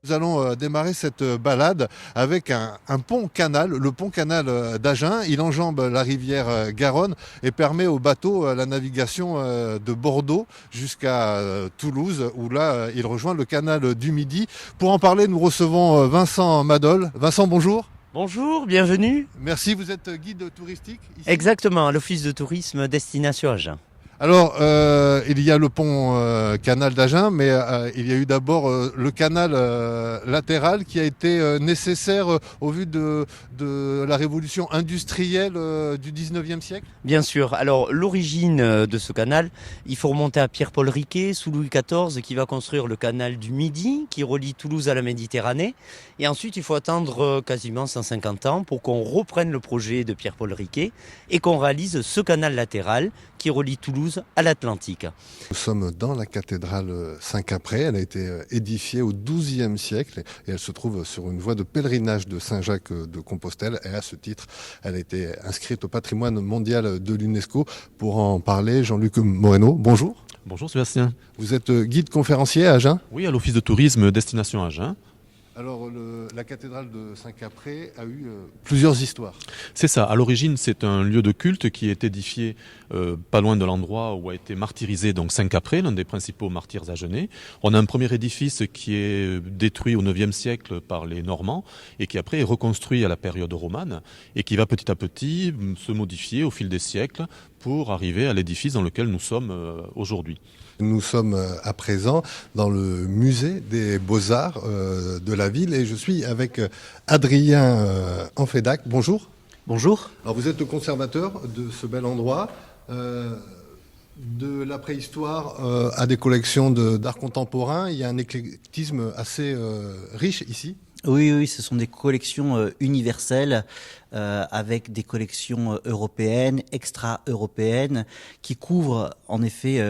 Nous allons démarrer cette balade avec un pont-canal, le pont-canal d'Agen. Il enjambe la rivière Garonne et permet aux bateaux la navigation de Bordeaux jusqu'à Toulouse, où là, il rejoint le canal du Midi. Pour en parler, nous recevons Vincent Madol. Vincent, bonjour. Bonjour, bienvenue. Merci, vous êtes guide touristique ici ? Exactement, à l'Office de tourisme Destination Agen. Alors, il y a le pont canal d'Agen, mais il y a eu d'abord le canal latéral qui a été nécessaire au vu de la révolution industrielle du 19e siècle. Bien sûr, alors l'origine de ce canal, il faut remonter à Pierre-Paul Riquet, sous Louis XIV, qui va construire le canal du Midi, qui relie Toulouse à la Méditerranée. Et ensuite, il faut attendre quasiment 150 ans pour qu'on reprenne le projet de Pierre-Paul Riquet et qu'on réalise ce canal latéral qui relie Toulouse à l'Atlantique. Nous sommes dans la cathédrale Saint-Caprais. Elle a été édifiée au XIIe siècle et elle se trouve sur une voie de pèlerinage de Saint-Jacques de Compostelle. Et à ce titre, elle a été inscrite au patrimoine mondial de l'UNESCO. Pour en parler, Jean-Luc Moreno, bonjour. Bonjour Sébastien. Vous êtes guide conférencier à Agen ? Oui, à l'Office de tourisme Destination Agen. Alors, la cathédrale de Saint-Caprais a eu plusieurs histoires. C'est ça, à l'origine c'est un lieu de culte qui est édifié pas loin de l'endroit où a été martyrisé donc Saint-Caprais, l'un des principaux martyrs agenais. On a un premier édifice qui est détruit au IXe siècle par les Normands et qui après est reconstruit à la période romane et qui va petit à petit se modifier au fil des siècles pour arriver à l'édifice dans lequel nous sommes aujourd'hui. Nous sommes à présent dans le musée des Beaux-Arts de la ville et je suis avec Adrien Anfedac. Bonjour. Bonjour. Alors vous êtes le conservateur de ce bel endroit, de la préhistoire à des collections d'art contemporain. Il y a un éclectisme assez riche ici. Oui, ce sont des collections universelles avec des collections européennes, extra-européennes, qui couvrent en effet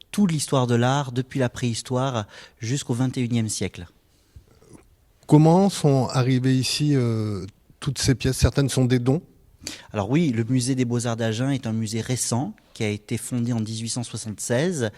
toute l'histoire de l'art, depuis la préhistoire jusqu'au XXIe siècle. Comment sont arrivées ici toutes ces pièces ? Certaines sont des dons ? Alors oui, le musée des Beaux-Arts d'Agen est un musée récent qui a été fondé en 1876.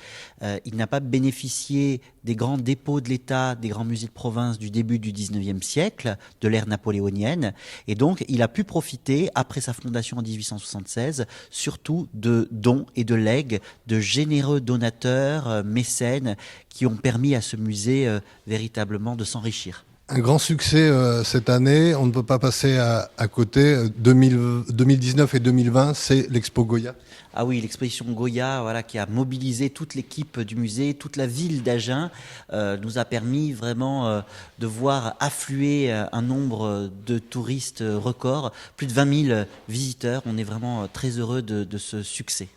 Il n'a pas bénéficié des grands dépôts de l'État, des grands musées de province du début du 19e siècle, de l'ère napoléonienne. Et donc, il a pu profiter, après sa fondation en 1876, surtout de dons et de legs, de généreux donateurs, mécènes, qui ont permis à ce musée véritablement de s'enrichir. Un grand succès cette année, on ne peut pas passer à côté. 2019 et 2020, c'est l'Expo Goya. Ah oui, l'exposition Goya, voilà, qui a mobilisé toute l'équipe du musée, toute la ville d'Agen, nous a permis vraiment de voir affluer un nombre de touristes record, plus de 20 000 visiteurs. On est vraiment très heureux de ce succès.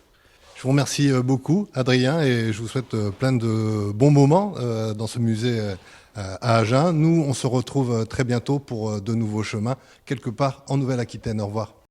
Je vous remercie beaucoup, Adrien, et je vous souhaite plein de bons moments dans ce musée à Agen. Nous, on se retrouve très bientôt pour de nouveaux chemins, quelque part en Nouvelle-Aquitaine. Au revoir.